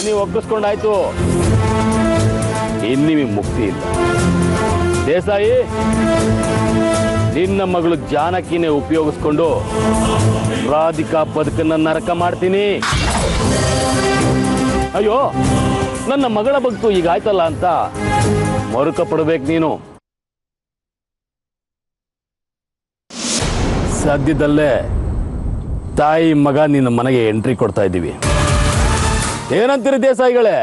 ನೀವು ಒಪ್ಪಿಸ್ಕೊಂಡಾಯ್ತು, ಇನ್ನು ನಿಮಗೆ ಮುಕ್ತಿ ಇಲ್ಲ. ದೇಸಾಯಿ, ನಿನ್ನ ಮಗಳು ಜಾನಕಿನೇ ಉಪಯೋಗಿಸ್ಕೊಂಡು ರಾಧಿಕಾ ಬದುಕನ್ನ ನರಕ ಮಾಡ್ತೀನಿ. ಅಯ್ಯೋ, ನನ್ನ ಮಗಳ ಬದುಕು ಈಗ ಆಯ್ತಲ್ಲ ಅಂತ ಮರುಕ ಪಡಬೇಕು ನೀನು. ಸದ್ಯದಲ್ಲೇ ತಾಯಿ ಮಗ ನಿನ್ನ ಮನೆಗೆ ಎಂಟ್ರಿ ಕೊಡ್ತಾ ಇದ್ದೀವಿ. ಏನಂತೀರಿ ದೇಸಾಯಿಗಳೇ?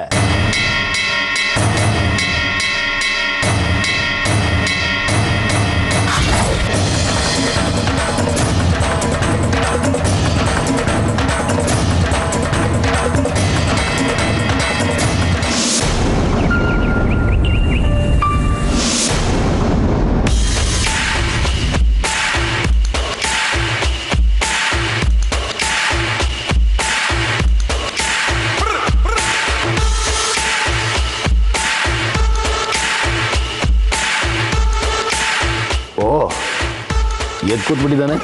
ಎದ್ದು ಕೂತ್ಬಿಟ್ಟಿದ್ದಾನೆ.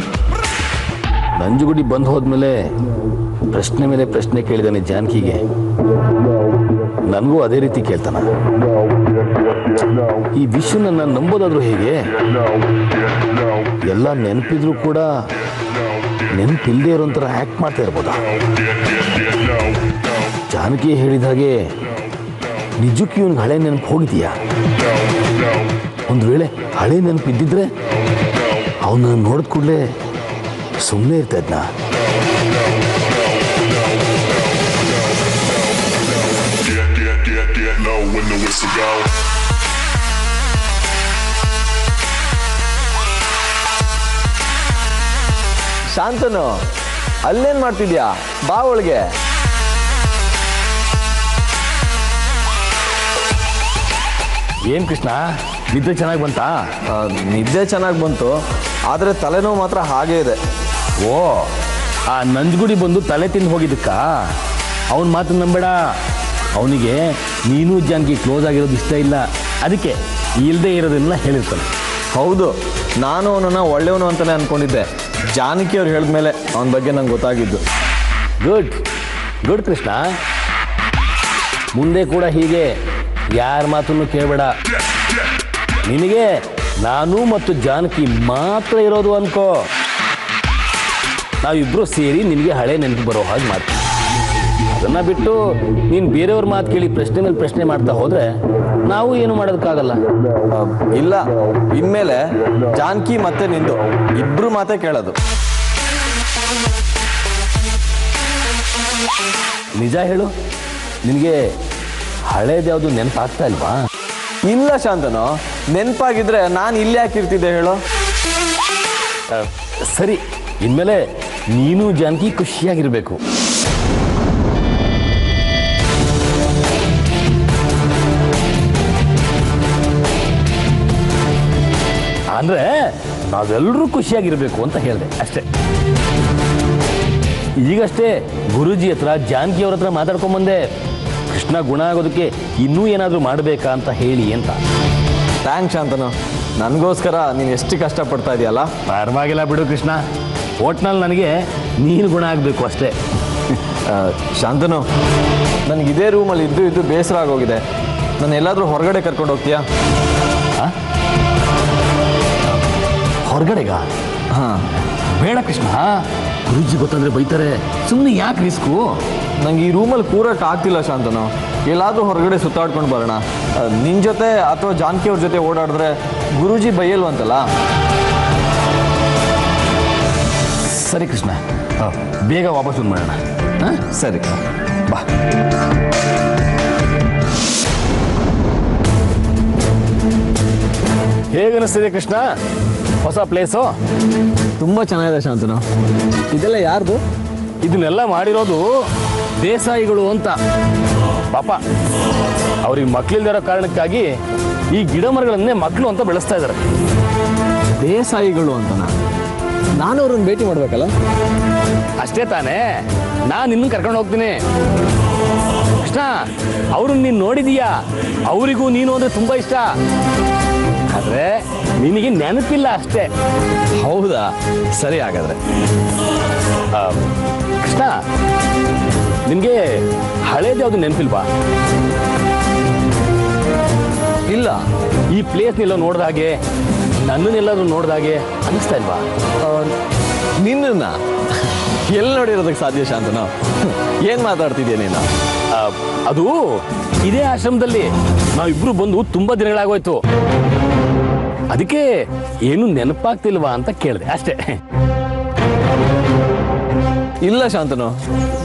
ನಂಜುಗುಡಿ ಬಂದು ಹೋದ್ಮೇಲೆ ಪ್ರಶ್ನೆ ಮೇಲೆ ಪ್ರಶ್ನೆ ಕೇಳಿದಾನೆ ಜಾನಕಿಗೆ. ನನಗೂ ಅದೇ ರೀತಿ ಕೇಳ್ತಾನ. ಈ ವಿಷಯನ ನಾನು ನಂಬೋದಾದ್ರೂ ಹೇಗೆ? ಎಲ್ಲ ನೆನಪಿದ್ರು ಕೂಡ ನೆನಪಿಲ್ಲದೆ ಇರೋಂಥರ ಆ್ಯಕ್ಟ್ ಮಾಡ್ತಾ ಇರ್ಬೋದಾ? ಜಾನಕಿ ಹೇಳಿದ ಹಾಗೆ ನಿಜಕ್ಕೂ ಇವನಿಗೆ ಹಳೆ ನೆನಪು ಹೋಗಿದೆಯಾ? ಒಂದು ವೇಳೆ ಹಳೆ ನೆನಪು ಇದ್ದಿದ್ರೆ ಅವನ್ನ ನೋಡಿದ ಕೂಡಲೇ ಸುಮ್ಮನೆ ಇರ್ತಾ ಇದ್ನ. ಶಾಂತನು, ಅಲ್ಲೇನ್ ಮಾಡ್ತಿದ್ಯಾ? ಬಾ ಒಳಗೆ. ಏನ್ ಕೃಷ್ಣ, ನಿದ್ದೆ ಚೆನ್ನಾಗಿ ಬಂತಾ? ನಿದ್ದೆ ಚೆನ್ನಾಗಿ ಬಂತು, ಆದರೆ ತಲೆನೋವು ಮಾತ್ರ ಹಾಗೇ ಇದೆ. ಓ, ಆ ನಂಜುಗುಡಿ ಬಂದು ತಲೆ ತಿಂದು ಹೋಗಿದ್ದಕ್ಕ ಅವನ ಮಾತು ನಂಬೇಡ. ಅವನಿಗೆ ನೀನು ಜಾನಕಿ ಕ್ಲೋಸ್ ಆಗಿರೋದು ಇಷ್ಟ ಇಲ್ಲ, ಅದಕ್ಕೆ ಇಲ್ಲದೆ ಇರೋದೆಲ್ಲ ಹೇಳಿರ್ತಾನೆ. ಹೌದು, ನಾನು ಅವನನ್ನು ಒಳ್ಳೆಯವನು ಅಂತಲೇ ಅಂದ್ಕೊಂಡಿದ್ದೆ. ಜಾನಕಿ ಅವ್ರು ಹೇಳಿದ್ಮೇಲೆ ಅವನ ಬಗ್ಗೆ ನಂಗೆ ಗೊತ್ತಾಗಿದ್ದು. ಗುಡ್ ಗುಡ್ ಕೃಷ್ಣ, ಮುಂದೆ ಕೂಡ ಹೀಗೆ ಯಾರ ಮಾತನ್ನು ಕೇಳಬೇಡ. ನಿನಗೆ ನಾನು ಮತ್ತು ಜಾನಕಿ ಮಾತ್ರ ಇರೋದು ಅನ್ಕೋ. ನಾವಿಬ್ಬರು ಸೇರಿ ನಿನಗೆ ಹಳೆ ನೆನಪು ಬರೋ ಹಾಗೆ ಮಾಡ್ತೀವಿ. ಅದನ್ನು ಬಿಟ್ಟು ನೀನು ಬೇರೆಯವ್ರ ಮಾತು ಕೇಳಿ ಪ್ರಶ್ನೆ ಮೇಲೆ ಪ್ರಶ್ನೆ ಮಾಡ್ತಾ ಹೋದರೆ ನಾವು ಏನು ಮಾಡೋದಕ್ಕಾಗಲ್ಲ. ಇಲ್ಲ, ಇನ್ಮೇಲೆ ಜಾನಕಿ ಮತ್ತೆ ನಿಂದು ಇಬ್ಬರು ಮಾತೇ ಕೇಳೋದು. ನಿಜ ಹೇಳು, ನಿನಗೆ ಹಳೇದ್ಯಾವುದು ನೆನಪಾಗ್ತಾ ಇಲ್ವಾ? ಇಲ್ಲ ಶಾಂತನು, ನೆನಪಾಗಿದ್ರೆ ನಾನು ಇಲ್ಲಿ ಯಾಕಿರ್ತಿದ್ದೆ ಹೇಳು? ಸರಿ, ಇನ್ಮೇಲೆ ನೀನು ಜಾನಕಿ ಖುಷಿಯಾಗಿರ್ಬೇಕು. ಅಂದ್ರೆ ನಾವೆಲ್ಲರೂ ಖುಷಿಯಾಗಿರ್ಬೇಕು ಅಂತ ಹೇಳಿದೆ ಅಷ್ಟೇ. ಈಗಷ್ಟೇ ಗುರೂಜಿ ಹತ್ರ ಜಾನಕಿ ಅವ್ರ ಹತ್ರ ಮಾತಾಡ್ಕೊಂಬಂದೆ. ಕೃಷ್ಣ ಗುಣ ಆಗೋದಕ್ಕೆ ಇನ್ನೂ ಏನಾದರೂ ಮಾಡಬೇಕಾ ಅಂತ ಹೇಳಿ ಅಂತ. ಥ್ಯಾಂಕ್ಸ್ ಶಾಂತನು, ನನಗೋಸ್ಕರ ನೀನು ಎಷ್ಟು ಕಷ್ಟಪಡ್ತಾ ಇದೆಯಲ್ಲ. ಪರವಾಗಿಲ್ಲ ಬಿಡು ಕೃಷ್ಣ, ಒಟ್ನಲ್ಲಿ ನನಗೆ ನೀನು ಗುಣ ಆಗಬೇಕು ಅಷ್ಟೇ. ಶಾಂತನು, ನನಗೆ ಇದೇ ರೂಮಲ್ಲಿ ಇದ್ದು ಬೇಸರ ಆಗೋಗಿದೆ. ನಾನು ಎಲ್ಲಾದರೂ ಹೊರಗಡೆ ಕರ್ಕೊಂಡು ಹೋಗ್ತೀಯಾ? ಹೊರಗಡೆಗ? ಹಾಂ, ಬೇಡ ಕೃಷ್ಣ, ಗುರೂಜಿ ಗೊತ್ತಂದ್ರೆ ಬೈತಾರೆ. ಸುಮ್ಮನೆ ಯಾಕೆ ರಿಸ್ಕು? ನಂಗೆ ಈ ರೂಮಲ್ಲಿ ಕೂರಕ್ಕೆ ಆಗ್ತಿಲ್ಲ ಶಾಂತನು. ಎಲ್ಲಾದರೂ ಹೊರಗಡೆ ಸುತ್ತಾಡ್ಕೊಂಡು ಬರೋಣ. ನಿನ್ನ ಜೊತೆ ಅಥವಾ ಜಾನಕಿ ಅವ್ರ ಜೊತೆ ಓಡಾಡಿದ್ರೆ ಗುರೂಜಿ ಬೈಯಲ್ವಂತಲ್ಲ. ಸರಿ ಕೃಷ್ಣ, ಬೇಗ ವಾಪಸ್ ಬಂದು ಮಾಡೋಣ. ಸರಿ, ಬಾ. ಹೇಗನ್ನಿಸ್ತಿದೆ ಕೃಷ್ಣ ಹೊಸ ಪ್ಲೇಸು? ತುಂಬ ಚೆನ್ನಾಗಿದೆ ಶಾಂತನು. ಇದೆಲ್ಲ ಯಾರ್ದು? ಇದನ್ನೆಲ್ಲ ಮಾಡಿರೋದು ದೇಸಾಯಿಗಳು ಅಂತ. ಪಾಪ ಅವ್ರಿಗೆ ಮಕ್ಕಳಿಲ್ದಿರೋ ಕಾರಣಕ್ಕಾಗಿ ಈ ಗಿಡ ಮರಗಳನ್ನೇ ಮಕ್ಕಳು ಅಂತ ಬೆಳೆಸ್ತಾ ಇದ್ದಾರೆ. ದೇಸಾಯಿಗಳು ಅಂತನ? ನಾನು ಅವ್ರನ್ನ ಭೇಟಿ ಮಾಡ್ಬೇಕಲ್ಲ? ಅಷ್ಟೇ ತಾನೇ, ನಾನು ಇನ್ನೂ ಕರ್ಕೊಂಡು ಹೋಗ್ತೀನಿ. ಕೃಷ್ಣ, ಅವ್ರನ್ನ ನೀನು ನೋಡಿದೀಯಾ? ಅವರಿಗೂ ನೀನು ಅಂದರೆ ತುಂಬ ಇಷ್ಟ. ಆದರೆ ನಿನಗೆ ನೆನಪಿಲ್ಲ ಅಷ್ಟೇ. ಹೌದಾ, ಸರಿ ಹಾಗಾದ್ರೆ. ಕೃಷ್ಣ, ನಿನಗೆ ಹಳೇದು ಯಾವುದು ನೆನಪಿಲ್ವಾ? ಇಲ್ಲ. ಈ ಪ್ಲೇಸ್ನೆಲ್ಲ ನೋಡಿದಾಗೆ, ನನ್ನನ್ನೆಲ್ಲರೂ ನೋಡಿದಾಗೆ ಅನ್ನಿಸ್ತಾ ಇಲ್ವಾ? ನಿನ್ನ ಎಲ್ಲಿ ನೋಡಿರೋದಕ್ಕೆ ಸಾಧ್ಯ ಶಾಂತನು? ಏನು ಮಾತಾಡ್ತಿದ್ಯಾ ನೀನು? ಅದು ಇದೇ ಆಶ್ರಮದಲ್ಲಿ ನಾವಿಬ್ರು ಬಂದು ತುಂಬ ದಿನಗಳಾಗೋಯ್ತು. ಅದಕ್ಕೆ ಏನು ನೆನಪಾಗ್ತಿಲ್ವಾ ಅಂತ ಕೇಳಿದೆ ಅಷ್ಟೇ. ಇಲ್ಲ ಶಾಂತನು,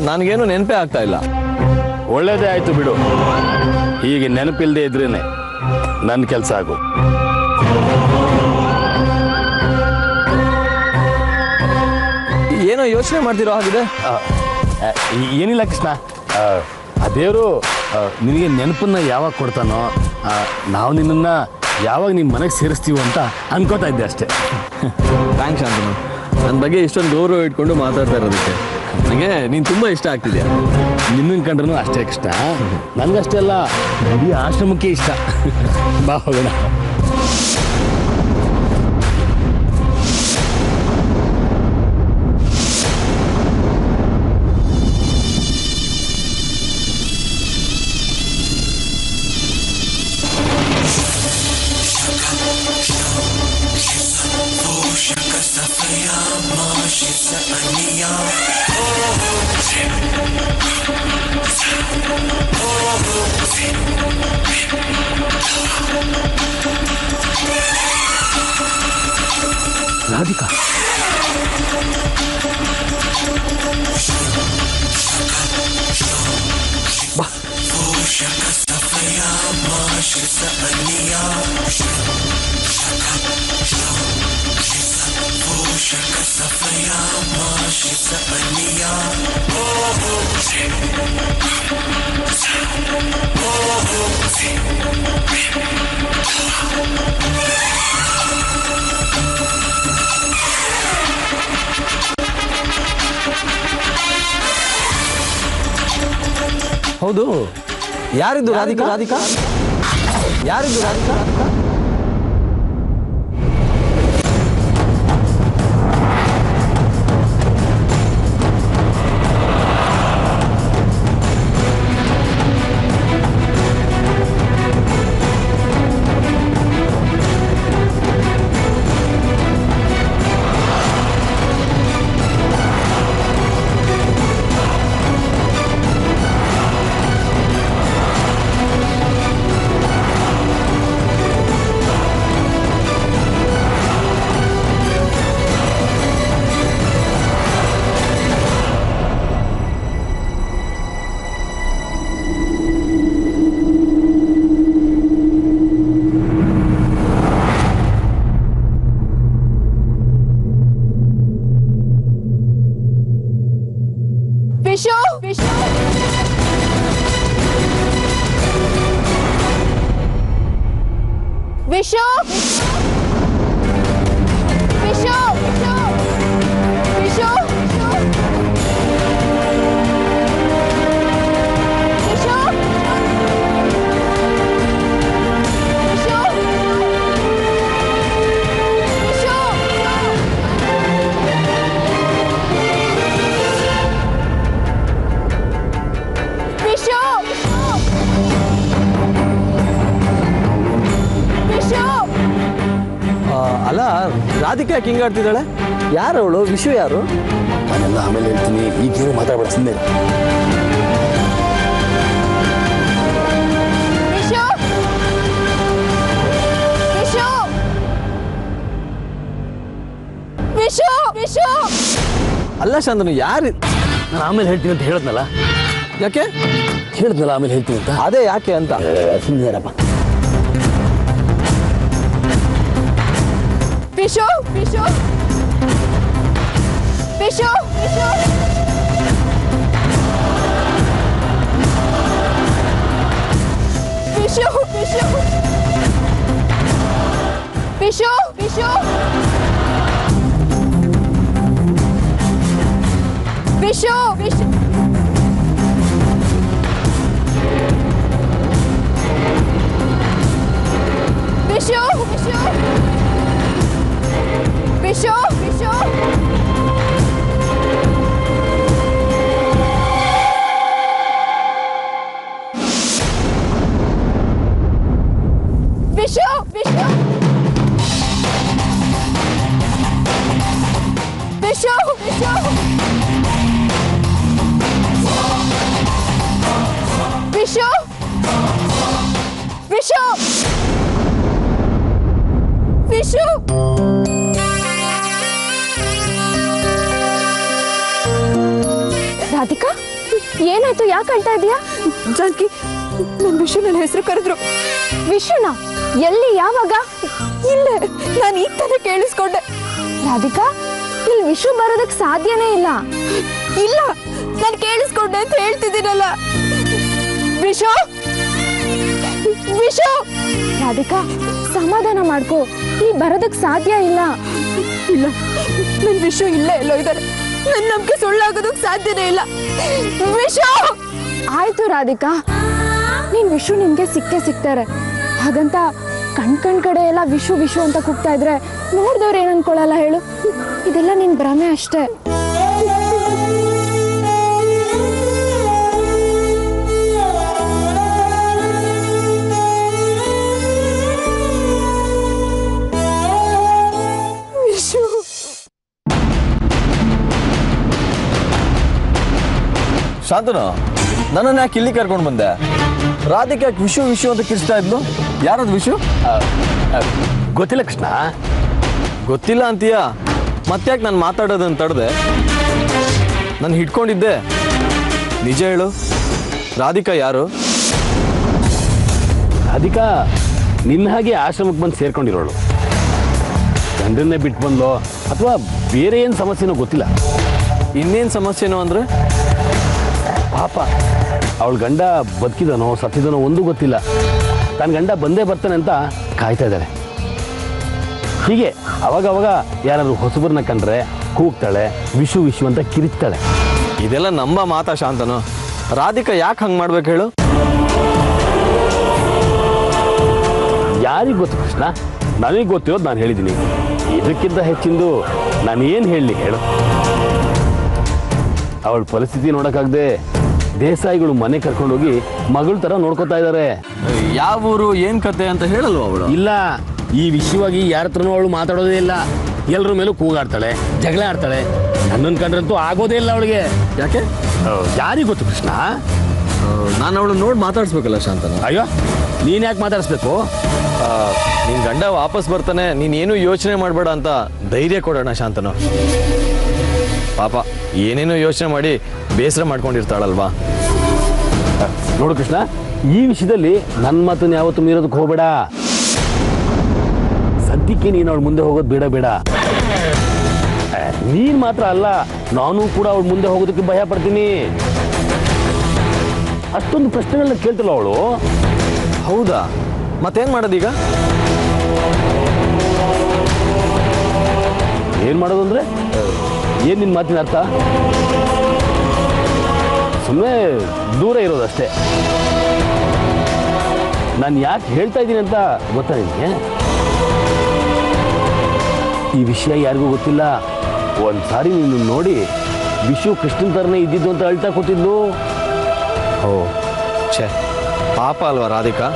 ನನಗೇನು ನೆನಪೇ ಆಗ್ತಾ ಇಲ್ಲ. ಒಳ್ಳೇದೇ ಆಯ್ತು ಬಿಡು. ಹೀಗೆ ನೆನಪಿಲ್ಲದೆ ಇದ್ರೇನೆ ನನ್ನ ಕೆಲಸ ಆಗು. ಏನೋ ಯೋಚನೆ ಮಾಡ್ತಿರೋ ಹಾಗಿದೆ. ಏನಿಲ್ಲ ಕೃಷ್ಣ, ಆ ದೇವರು ನಿನಗೆ ನೆನಪನ್ನ ಯಾವಾಗ ಕೊಡ್ತಾನೋ ನಾವು ನಿನ್ನನ್ನ ಯಾವಾಗ ನಿಮ್ಮ ಮನೆಗೆ ಸೇರಿಸ್ತೀವೋ ಅಂತ ಅನ್ಕೋತಾ ಇದ್ದೆ ಅಷ್ಟೇ. ಥ್ಯಾಂಕ್ಸ್ ಶಾಂತನು, ನನ್ನ ಬಗ್ಗೆ ಇಷ್ಟೊಂದು ಗೌರವ ಇಟ್ಕೊಂಡು ಮಾತಾಡ್ತಾ ಇರೋದಕ್ಕೆ. ನನಗೆ ನೀನು ತುಂಬ ಇಷ್ಟ ಆಗ್ತಿದ್ಯಾ. ನಿನ್ನನ್ನು ಕಂಡ್ರೂ ಅಷ್ಟೇ ಕೃಷ್ಣ, ನನಗಷ್ಟೇ ಅಲ್ಲ, ಈ ಆಶ್ರಮಕ್ಕೆ ಇಷ್ಟ. ಬಾ ಹೋಗೋಣ. ರಾಧಿಕಾ, ಬಾ. ಹೌದು, ಯಾರಿದ್ದು ರಾಧಿಕಾ? ರಾಧಿಕಾ ಯಾರಿದ್ದು? ರಾಧಿಕಾ विशु विशु विशु विशु विशु ಅಲ್ಲ, ರಾಧಿಕಾ ಯಾಕೆ ಹಿಂಗಾಡ್ತಿದ್ದಾಳೆ? ಯಾರು ಅವಳು? ವಿಷು ಯಾರು? ನಾನೆಲ್ಲ ಆಮೇಲೆ ಹೇಳ್ತೀನಿ, ಈಗೇನು ಮಾತಾಡ್ಬೇಡ ಸುಮ್ಮನೆ. ಅಲ್ಲ ಶಾಂತನು, ಯಾರು? ನಾನು ಆಮೇಲೆ ಹೇಳ್ತೀನಿ ಅಂತ ಹೇಳಿದ್ನಲ್ಲ. ಯಾಕೆ ಹೇಳಿದ್ನಲ್ಲ ಆಮೇಲೆ ಹೇಳ್ತೀನಿ ಅಂತ. ಅದೇ ಯಾಕೆ ಅಂತ. ಸುಮ್ಮನೆರಪ್ಪ. विशु विशु विशु विशु विशु विशु विशु विशु विशु विशु विशु विशु ವಿಶು ವಿಶು ವಿಶು ವಿಶು ರಾಧಿಕಾ ಏನಾಯ್ತು? ಯಾಕೆ ಅಳ್ತಾ ಇದೀಯಾ? ಜಾನಕಿ, ನನ್ನ ವಿಷು ನನ್ನ ಹೆಸರು ಕರೆದ್ರು. ವಿಶುನ ಎಲ್ಲಿ? ಯಾವಾಗ? ಇಲ್ಲೇ, ನಾನು ಈಗ ತಾನೇ ಕೇಳಿಸ್ಕೊಂಡೆ. ರಾಧಿಕಾ, ಇಲ್ಲಿ ವಿಶು ಬರೋದಕ್ಕೆ ಸಾಧ್ಯನೇ ಇಲ್ಲ. ಇಲ್ಲ, ನಾನು ಕೇಳಿಸ್ಕೊಂಡೆ ಅಂತ ಹೇಳ್ತಿದ್ದೀನಲ್ಲ. ವಿಶು ವಿಶು ರಾಧಿಕಾ, ಸಮಾಧಾನ ಮಾಡ್ಕೋ. ನೀ ಬರೋದಕ್ಕೆ ಸಾಧ್ಯ ಇಲ್ಲ. ಇಲ್ಲ, ನನ್ನ ವಿಷು ಇಲ್ಲೇ ಎಲ್ಲೋ ಇದ್ದಾರೆ. ನನ್ನ ನಂಬಿಕೆ ಸುಳ್ಳಾಗೋದಕ್ಕೆ ಸಾಧ್ಯನೇ ಇಲ್ಲ. ವಿಶು ಆಯ್ತು ರಾಧಿಕಾ, ನೀನ್ ವಿಶು ನಿನ್ಗೆ ಸಿಗ್ತಾರೆ. ಹಾಗಂತ ಕಣ್ ಕಡೆ ಎಲ್ಲ ವಿಶು ವಿಶು ಅಂತ ಕೂಗ್ತಾ ಇದ್ರೆ ನೋಡ್ದವ್ರು ಏನ್ ಅನ್ಕೊಳ್ಳಲ್ಲ ಹೇಳು? ಇದೆಲ್ಲ ನಿನ್ ಭ್ರಮೆ ಅಷ್ಟೇ. ವಿಷು, ಶಾಂತನು, ನನ್ನನ್ನು ಯಾಕೆ ಇಲ್ಲಿ ಕರ್ಕೊಂಡು ಬಂದೆ? ರಾಧಿಕೆ ಯಾಕೆ ವಿಶು ವಿಶು ಅಂತ ಕಿರ್ಸ್ತಾ ಇದ್ಲು? ಯಾರದು ವಿಶು? ಗೊತ್ತಿಲ್ಲ ಕೃಷ್ಣ. ಗೊತ್ತಿಲ್ಲ ಅಂತೀಯ? ಮತ್ತ್ಯಾಕೆ ನಾನು ಮಾತಾಡೋದನ್ನು ತಡೆದೆ? ನಾನು ಹಿಡ್ಕೊಂಡಿದ್ದೆ. ನಿಜ ಹೇಳು, ರಾಧಿಕಾ ಯಾರು? ರಾಧಿಕಾ ನಿನ್ನ ಹಾಗೆ ಆಶ್ರಮಕ್ಕೆ ಬಂದು ಸೇರ್ಕೊಂಡಿರೋಳು. ಗಂಡನ್ನೇ ಬಿಟ್ಟು ಬಂದ್ಲೋ ಅಥವಾ ಬೇರೆ ಏನು ಸಮಸ್ಯೆನೋ ಗೊತ್ತಿಲ್ಲ. ಇನ್ನೇನು ಸಮಸ್ಯೆನೋ ಅಂದರೆ? ಪಾಪ, ಅವಳ ಗಂಡ ಬದುಕಿದನೋ ಸತ್ತಿದನೋ ಒಂದೂ ಗೊತ್ತಿಲ್ಲ. ತನ್ನ ಗಂಡ ಬಂದೇ ಬರ್ತಾನೆ ಅಂತ ಕಾಯ್ತಾ ಇದ್ದಾಳೆ. ಹೀಗೆ ಅವಾಗವಾಗ ಯಾರಾದ್ರೂ ಹೊಸಬರನ್ನ ಕಂಡ್ರೆ ಕೂಗ್ತಾಳೆ, ವಿಶು ವಿಶು ಅಂತ ಕಿರಿಚ್ತಾಳೆ. ಇದೆಲ್ಲ ನಂಬ ಮಾತಾ ಶಾಂತನು? ರಾಧಿಕಾ ಯಾಕೆ ಹಂಗೆ ಮಾಡ್ಬೇಕು ಹೇಳು? ಯಾರಿಗೆ ಗೊತ್ತು ಕೃಷ್ಣ? ನನಗೆ ಗೊತ್ತಿರೋದು ನಾನು ಹೇಳಿದ್ದೀನಿ. ಇದಕ್ಕಿಂತ ಹೆಚ್ಚಿಂದು ನಾನು ಏನು ಹೇಳಲಿ ಹೇಳು? ಅವಳ ಪರಿಸ್ಥಿತಿ ನೋಡೋಕ್ಕಾಗದೆ ದೇಸಾಯಿಗಳು ಮನೆ ಕರ್ಕೊಂಡೋಗಿ ಮಗಳ ಥರ ನೋಡ್ಕೋತಾ ಇದ್ದಾರೆ. ಯಾವ ಊರು, ಏನು ಕತೆ ಅಂತ ಹೇಳಲ್ವ ಅವಳು? ಇಲ್ಲ, ಈ ವಿಷಯವಾಗಿ ಯಾರ ಹತ್ರನೂ ಅವಳು ಮಾತಾಡೋದೇ ಇಲ್ಲ. ಎಲ್ಲರ ಮೇಲೂ ಕೂಗಾಡ್ತಾಳೆ, ಜಗಳ ಆಡ್ತಾಳೆ. ನನ್ನನ್ನು ಕಂಡ್ರಂತೂ ಆಗೋದೇ ಇಲ್ಲ ಅವಳಿಗೆ. ಯಾಕೆ? ಯಾರಿಗೆ ಗೊತ್ತು ಕೃಷ್ಣ? ನಾನು ಅವಳು ನೋಡಿ ಮಾತಾಡಿಸ್ಬೇಕಲ್ಲ ಶಾಂತನು? ಅಯ್ಯೋ, ನೀನು ಯಾಕೆ ಮಾತಾಡಿಸ್ಬೇಕು? ನಿನ್ನ ಗಂಡ ವಾಪಸ್ ಬರ್ತಾನೆ, ನೀನೇನು ಯೋಚನೆ ಮಾಡಬೇಡ ಅಂತ ಧೈರ್ಯ ಕೊಡೋಣ ಶಾಂತನು. ಪಾಪ ಏನೇನೋ ಯೋಚನೆ ಮಾಡಿ ಬೇಸರ ಮಾಡ್ಕೊಂಡಿರ್ತಾಳಲ್ವಾ? ನೋಡು ಕೃಷ್ಣ, ಈ ವಿಷಯದಲ್ಲಿ ನನ್ನ ಮಾತನ್ನು ಯಾವತ್ತೂ ಮೀರೋದಕ್ಕೆ ಹೋಗಬೇಡ. ಸದ್ಯಕ್ಕೆ ನೀನು ಅವಳು ಮುಂದೆ ಹೋಗೋದು ಬೇಡ. ನೀನು ಮಾತ್ರ ಅಲ್ಲ, ನಾನು ಕೂಡ ಅವಳು ಮುಂದೆ ಹೋಗೋದಕ್ಕೆ ಭಯ ಪಡ್ತೀನಿ. ಅಷ್ಟೊಂದು ಪ್ರಶ್ನೆಗಳನ್ನ ಕೇಳ್ತಿಲ್ಲ ಅವಳು. ಹೌದಾ? ಮತ್ತೇನು ಮಾಡೋದೀಗ? ಏನು ಮಾಡೋದು ಅಂದರೆ ಏನು ನಿನ್ನ ಮಾತಿನ ಅರ್ಥ? ಸುಮ್ಮನೆ ದೂರ ಇರೋದಷ್ಟೇ. ನಾನು ಯಾಕೆ ಹೇಳ್ತಾ ಇದ್ದೀನಿ ಅಂತ ಗೊತ್ತಾ ನಿನಗೆ? ಈ ವಿಷಯ ಯಾರಿಗೂ ಗೊತ್ತಿಲ್ಲ. ಒಂದು ಸಾರಿ ನೀನು ನೋಡಿ ವಿಶು ಕೃಷ್ಣನ ಥರನೇ ಇದ್ದಿದ್ದು ಅಂತ ಅಳ್ತಾ ಕೂತಿದ್ಲು. ಓ ಛೇ, ಪಾಪ ಅಲ್ವಾ ರಾಧಿಕಾ?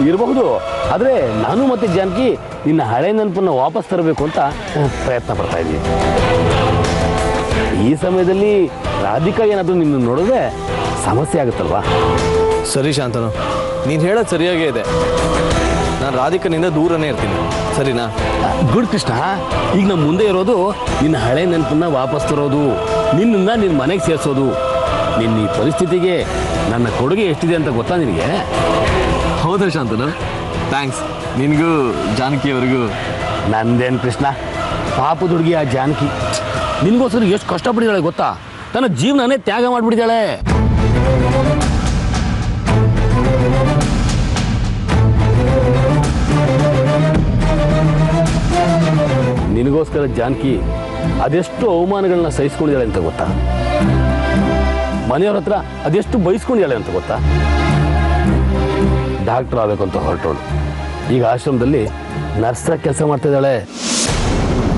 ಇರಬಹುದು. ಆದರೆ ನಾನು ಮತ್ತು ಜಾನಕಿ ನಿನ್ನ ಹಳೆ ನೆನಪನ್ನು ವಾಪಸ್ ತರಬೇಕು ಅಂತ ಪ್ರಯತ್ನ ಪಡ್ತಾ ಇದ್ದೀನಿ. ಈ ಸಮಯದಲ್ಲಿ ರಾಧಿಕಾ ಏನಾದರೂ ನಿನ್ನ ನೋಡಿದ್ರೆ ಸಮಸ್ಯೆ ಆಗುತ್ತಲ್ವಾ? ಸರಿ ಶಾಂತನು, ನೀನು ಹೇಳೋದು ಸರಿಯಾಗೇ ಇದೆ. ನಾನು ರಾಧಿಕನಿಂದ ದೂರನೇ ಇರ್ತೀನಿ, ಸರಿನಾ? ಗುಡ್ ಕೃಷ್ಣ. ಈಗ ನಮ್ಮ ಮುಂದೆ ಇರೋದು ನಿನ್ನ ಹಳೆ ನೆನಪನ್ನ ವಾಪಸ್ ತರೋದು, ನಿನ್ನನ್ನು ನಿನ್ನ ಮನೆಗೆ ಸೇರಿಸೋದು. ನಿನ್ನ ಈ ಪರಿಸ್ಥಿತಿಗೆ ನನ್ನ ಕೊಡುಗೆ ಎಷ್ಟಿದೆ ಅಂತ ಗೊತ್ತಾ ನಿನಗೆ? ಹೌದಾ ಶಾಂತನು? ಥ್ಯಾಂಕ್ಸ್. ನಿನಗೂ ಜಾನಕಿಯವರಿಗೂ. ನಂದೇನು ಕೃಷ್ಣ, ಪಾಪದ ಹುಡುಗಿ ಆ ಜಾನಕಿ ನಿನಗೋಸ್ಕರ ಎಷ್ಟು ಕಷ್ಟಪಟ್ಟಿದ್ದಾಳೆ ಗೊತ್ತಾ? ತನ್ನ ಜೀವನನೇ ತ್ಯಾಗ ಮಾಡಿಬಿಟ್ಟಿದ್ದಾಳೆ. ನಿನಗೋಸ್ಕರ ಜಾನಕಿ ಅದೆಷ್ಟು ಅವಮಾನಗಳನ್ನ ಸಹಿಸ್ಕೊಂಡಿದ್ದಾಳೆ ಅಂತ ಗೊತ್ತಾ? ಮನೆಯವ್ರ ಹತ್ರ ಅದೆಷ್ಟು ಬಯಸ್ಕೊಂಡಿದ್ದಾಳೆ ಅಂತ ಗೊತ್ತಾ? ಡಾಕ್ಟರ್ ಆಗಬೇಕು ಅಂತ ಹೊರಟೋಳು, ಈಗ ಆಶ್ರಮದಲ್ಲಿ ನರ್ಸರ ಕೆಲಸ ಮಾಡ್ತಾ ಇದ್ದಾಳೆ.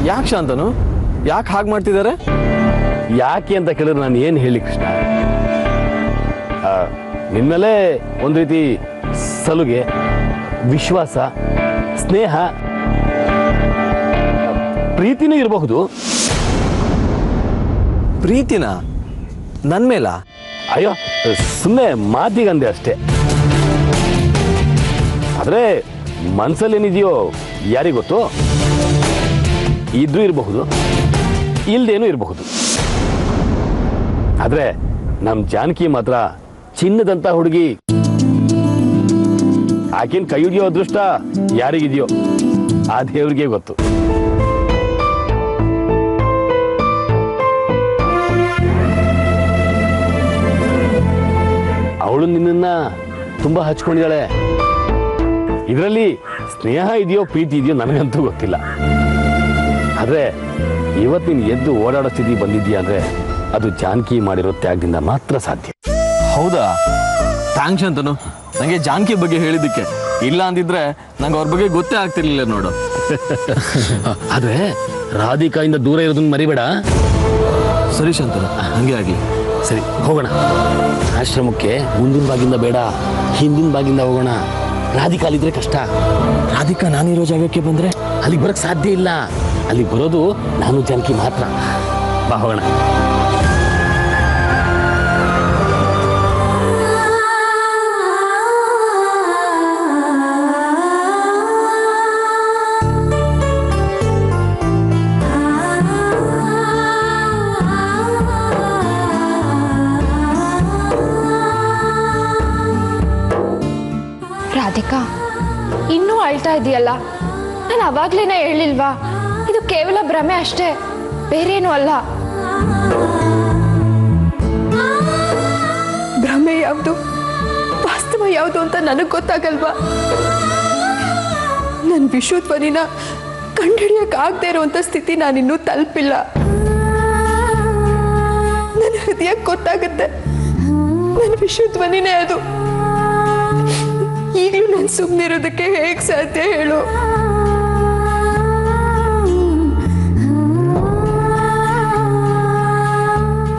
ಯಾಕೆ ಶಾಂತನು? ಯಾಕೆ ಹಾಗೆ ಮಾಡ್ತಿದ್ದಾರೆ? ಯಾಕೆ ಅಂತ ಕೇಳಿದ್ರೆ ನಾನು ಏನು ಹೇಳಿ ಕೃಷ್ಣ? ನಿನ್ಮೇಲೆ ಒಂದು ರೀತಿ ಸಲುಗೆ, ವಿಶ್ವಾಸ, ಸ್ನೇಹ, ಪ್ರೀತಿನೂ ಇರಬಹುದು. ಪ್ರೀತಿನ ನನ್ನ ಮೇಲ? ಅಯ್ಯೋ ಸುಮ್ಮನೆ ಮಾತಿಗಂದೆ ಅಷ್ಟೇ. ಆದರೆ ಮನಸ್ಸಲ್ಲೇನಿದೆಯೋ ಯಾರಿಗೊತ್ತು? ಇದ್ರೂ ಇರಬಹುದು, ಇಲ್ದೇನೂ ಇರಬಹುದು. ಆದರೆ ನಮ್ಮ ಜಾನಕಿ ಮಾತ್ರ ಚಿನ್ನದಂತ ಹುಡುಗಿ. ಆಕಿನ ಕೈ ಹಿಡಿಯೋ ಅದೃಷ್ಟ ಯಾರಿಗಿದೆಯೋ ಆ ದೇವ್ರಿಗೆ ಗೊತ್ತು. ಅವಳು ನಿನ್ನನ್ನ ತುಂಬಾ ಹಚ್ಕೊಂಡಿದ್ದಾಳೆ. ಇದರಲ್ಲಿ ಸ್ನೇಹ ಇದೆಯೋ ಪ್ರೀತಿ ಇದೆಯೋ ನನಗಂತೂ ಗೊತ್ತಿಲ್ಲ. ಆದ್ರೆ ಇವತ್ತು ನೀನು ಎದ್ದು ಓಡಾಡೋ ಸ್ಥಿತಿ ಬಂದಿದ್ದೀಯ ಅಂದ್ರೆ ಅದು ಜಾನಕಿ ಮಾಡಿರೋ ತ್ಯಾಗದಿಂದ ಮಾತ್ರ ಸಾಧ್ಯ. ಹೌದಾ? ಥ್ಯಾಂಕ್ಸ್ ಅಂತನು ನನಗೆ ಜಾನಕಿ ಬಗ್ಗೆ ಹೇಳಿದ್ದಕ್ಕೆ. ಇಲ್ಲ ಅಂದಿದ್ರೆ ನಂಗೆ ಅವ್ರ ಬಗ್ಗೆ ಗೊತ್ತೇ ಆಗ್ತಿರ್ಲಿಲ್ಲ ನೋಡು. ಆದ್ರೆ ರಾಧಿಕಾಯಿಂದ ದೂರ ಇರೋದನ್ನ ಮರಿಬೇಡ. ಸರಿ ಶಾಂತನು, ಹಂಗೆ ಆಗಲಿ. ಸರಿ, ಹೋಗೋಣ. ಆಶ್ರಮಕ್ಕೆ ಮುಂದಿನ ಬಾಗಿಂದ ಬೇಡ, ಹಿಂದಿನ ಬಾಗಿಂದ ಹೋಗೋಣ. ರಾಧಿಕಾ ಅಲ್ಲಿದ್ರೆ ಕಷ್ಟ. ರಾಧಿಕಾ ನಾನಿರೋ ಜಾಗಕ್ಕೆ ಬಂದ್ರೆ ಅಲ್ಲಿಗೆ ಬರಕ್ ಸಾಧ್ಯ ಇಲ್ಲ. ಅಲ್ಲಿಗೆ ಬರೋದು ನಾನು ಜಾನಕಿ ಮಾತ್ರ. ಬಾ ಹೋಗೋಣ. ರಾಧಿಕಾ, ಇನ್ನೂ ಅಳ್ತಾ ಇದೆಯಲ್ಲ? ನಾನು ಅವಾಗ್ಲೇನೆ ಹೇಳಿಲ್ವಾ, ಇದು ಕೇವಲ ಭ್ರಮೆ ಅಷ್ಟೇ, ಬೇರೇನೂ ಅಲ್ಲ. ಭ್ರಮೆ ಯಾವುದು, ವಾಸ್ತವ ಯಾವುದು ಅಂತ ನನಗೆ ಗೊತ್ತಾಗಲ್ವಾ? ನನ್ನ ವಿಶ್ವಧ್ವನಿನ ಕಂಡುಹಿಡಿಯಕ್ಕಾಗದೇ ಇರುವಂಥ ಸ್ಥಿತಿ ನಾನಿನ್ನೂ ತಲುಪಿಲ್ಲ. ನನ್ನ ಹೃದಯಕ್ಕೆ ಗೊತ್ತಾಗುತ್ತೆ ನನ್ನ ವಿಶ್ವಧ್ವನಿನೇ ಅದು. ಈಗಲೂ ನಾನು ಸುಮ್ಮನಿರೋದಕ್ಕೆ ಹೇಗೆ ಸಾಧ್ಯ ಹೇಳು?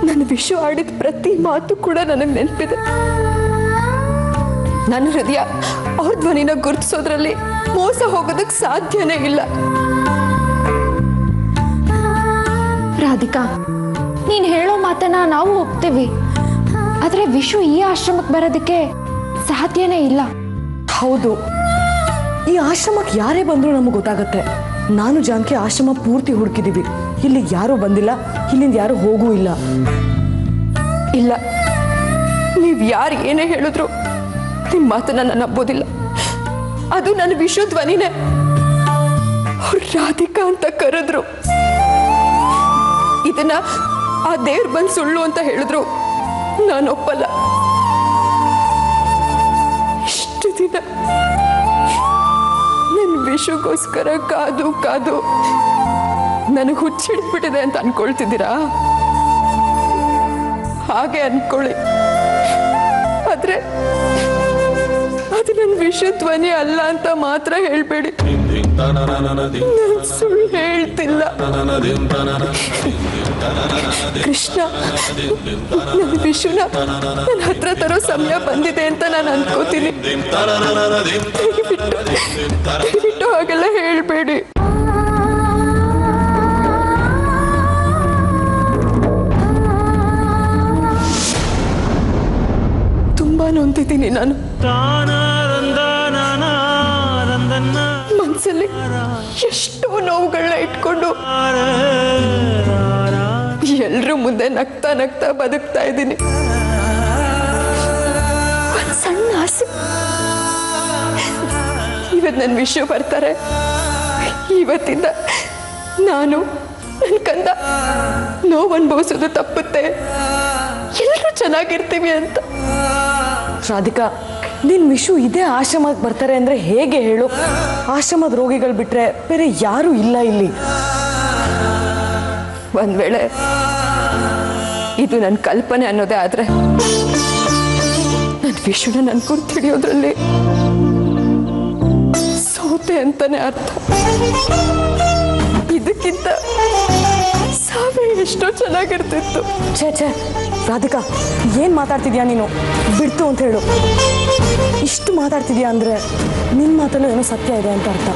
ನನ್ನ ವಿಶ್ವ ಆಡಿದ ಪ್ರತಿ ಮಾತು ಕೂಡ ನನಗೆ ನೆನಪಿದೆ. ನನ್ನ ಹೃದಯ ಅವ್ರ ಧ್ವನಿನ ಗುರುತಿಸೋದ್ರಲ್ಲಿ ಮೋಸ ಹೋಗೋದಕ್ಕೆ ಸಾಧ್ಯನೇ ಇಲ್ಲ. ರಾಧಿಕಾ, ನೀನ್ ಹೇಳೋ ಮಾತನ್ನ ನಾವು ಒಪ್ತೀವಿ, ಆದ್ರೆ ವಿಶ್ವ ಈ ಆಶ್ರಮಕ್ಕೆ ಬರೋದಕ್ಕೆ ಸಾಧ್ಯನೇ ಇಲ್ಲ. ಹೌದು, ಈ ಆಶ್ರಮಕ್ಕೆ ಯಾರೇ ಬಂದರೂ ನಮಗೆ ಗೊತ್ತಾಗತ್ತೆ. ನಾನು ಜಾನಕಿ ಆಶ್ರಮ ಪೂರ್ತಿ ಹುಡುಕಿದೀವಿ, ಇಲ್ಲಿ ಯಾರೂ ಬಂದಿಲ್ಲ, ಇಲ್ಲಿಂದ ಯಾರು ಹೋಗೂ ಇಲ್ಲ. ಇಲ್ಲ, ನೀವು ಯಾರು ಏನೇ ಹೇಳಿದ್ರು ನಿಮ್ಮ ಮಾತನ್ನ ನಾನು ನಂಬೋದಿಲ್ಲ. ಅದು ನನ್ನ ವಿಶ್ವಧ್ವನಿನೇ. ಅವ್ರು ರಾಧಿಕಾ ಅಂತ ಕರೆದ್ರು, ಇದನ್ನ ಆ ದೇವ್ರು ಬಂದು ಸುಳ್ಳು ಅಂತ ಹೇಳಿದ್ರು ನಾನು ಒಪ್ಪಲ್ಲ. ಇಷ್ಟು ದಿನ ನನ್ನ ವಿಶ್ವಕ್ಕೋಸ್ಕರ ಕಾದು ಕಾದು ನನಗೆ ಹುಚ್ಚಿಡ್ಬಿಟ್ಟಿದೆ ಅಂತ ಅನ್ಕೊಳ್ತಿದ್ದೀರಾ? ಹಾಗೆ ಅನ್ಕೊಳ್ಳಿ, ಆದ್ರೆ ಅದು ನನ್ನ ವಿಶ್ವಧ್ವನಿ ಅಲ್ಲ ಅಂತ ಮಾತ್ರ ಹೇಳ್ಬೇಡಿ. ನಾನು ಸುಳ್ಳು ಹೇಳ್ತಿಲ್ಲ. ಕೃಷ್ಣ ನನ್ನ ವಿಶ್ವನ ನನ್ನ ಹತ್ರ ತರೋ ಸಮಯ ಬಂದಿದೆ ಅಂತ ನಾನು ಅನ್ಕೋತೀನಿ. ದಯವಿಟ್ಟು ಹಾಗೆಲ್ಲ ಹೇಳ್ಬೇಡಿ. ತುಂಬಾ ನೊಂದಿದ್ದೀನಿ ನಾನು. ಮನ್ಸಲ್ಲಿ ಎಷ್ಟೋ ನೋವುಗಳನ್ನ ಇಟ್ಕೊಂಡು ಎಲ್ರೂ ಮುಂದೆ ನಗ್ತಾ ನಗ್ತಾ ಬದುಕ್ತಾ ಇದ್ದೀನಿ. ಒಂದ್ ಸಣ್ಣ ಆಸೆ, ಇವತ್ತು ನನ್ನ ವಿಶ್ವ ಬರ್ತಾರೆ, ಇವತ್ತಿಂದ ನಾನು ನನ್ನ ಕಂದ ನೋವು ಅನುಭವಿಸೋದು ತಪ್ಪುತ್ತೆ, ಎಲ್ಲರೂ ಚೆನ್ನಾಗಿರ್ತೀವಿ ಅಂತ. ರಾಧಿಕಾ, ನಿನ್ನ ವಿಶ್ವ ಇದೇ ಆಶ್ರಮಕ್ಕೆ ಬರ್ತಾರೆ ಅಂದರೆ ಹೇಗೆ ಹೇಳು? ಆಶ್ರಮದ ರೋಗಿಗಳು ಬಿಟ್ಟರೆ ಬೇರೆ ಯಾರೂ ಇಲ್ಲ ಇಲ್ಲಿ. ಒಂದ್ ವೇಳೆ ಇದು ನನ್ನ ಕಲ್ಪನೆ ಅನ್ನೋದೇ ಆದ್ರೆ ನನ್ನ ವಿಶ್ವನ ನನ್ನ ಕುರಿತು ಹಿಡಿಯೋದ್ರಲ್ಲಿ ಸೋತೆ ಅಂತಾನೆ ಅರ್ಥ. ಇದಕ್ಕಿಂತ ಸಾವೇ ಎಷ್ಟೋ ಚೆನ್ನಾಗಿರ್ತಿತ್ತು. ಛೇ ರಾಧಿಕಾ, ಏನು ಮಾತಾಡ್ತಿದ್ಯಾ ನೀನು? ಬಿಡ್ತು ಅಂತ ಹೇಳು. ಇಷ್ಟು ಮಾತಾಡ್ತಿದ್ಯಾ ಅಂದರೆ ನಿನ್ನ ಮಾತಲ್ಲೂ ಏನೋ ಸತ್ಯ ಇದೆ ಅಂತ ಅರ್ಥ.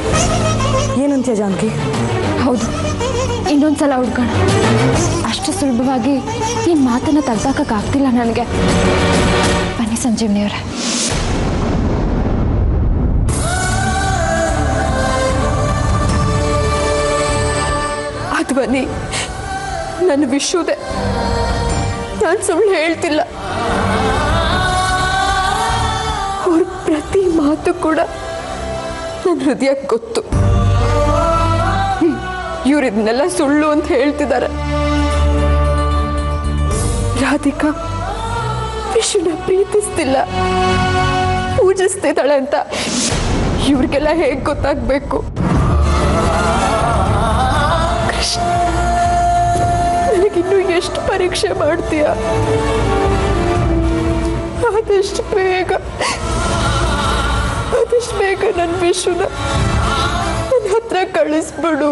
ಏನಂತೀಯ ಜಾನಕಿ? ಹೌದು, ಇನ್ನೊಂದ್ಸಲ ಹುಡ್ಕೋಣ. ಅಷ್ಟು ಸುಲಭವಾಗಿ ನಿನ್ನ ಮಾತನ್ನು ತೆಗ್ದಾಕಕ್ಕಾಗ್ತಿಲ್ಲ ನನಗೆ. ಬನ್ನಿ ಸಂಜೀವ್ನಿ ಅವರೇ. ಧ್ವನಿ ನನ್ನ ವಿಷುದೆ, ನಾನು ಸುಳ್ಳು ಹೇಳ್ತಿಲ್ಲ. ಅವ್ರ ಪ್ರತಿ ಮಾತು ಕೂಡ ನನ್ನ ಹೃದಯಕ್ಕೆ ಗೊತ್ತು. ಇವ್ರು ಇದನ್ನೆಲ್ಲ ಸುಳ್ಳು ಅಂತ ಹೇಳ್ತಿದ್ದಾರೆ. ರಾಧಿಕಾ ವಿಷುನ ಪ್ರೀತಿಸ್ತಿಲ್ಲ, ಪೂಜಿಸ್ತಿದ್ದಾಳೆ ಅಂತ ಇವ್ರಿಗೆಲ್ಲ ಹೇಗೆ ಗೊತ್ತಾಗ್ಬೇಕು? ನನಗಿನ್ನೂ ಎಷ್ಟು ಪರೀಕ್ಷೆ ಮಾಡ್ತೀಯ? ಆದಷ್ಟು ಬೇಗ ನನ್ನ ವಿಷುನ ನನ್ನ ಹತ್ರ ಕಳಿಸ್ಬಿಡು.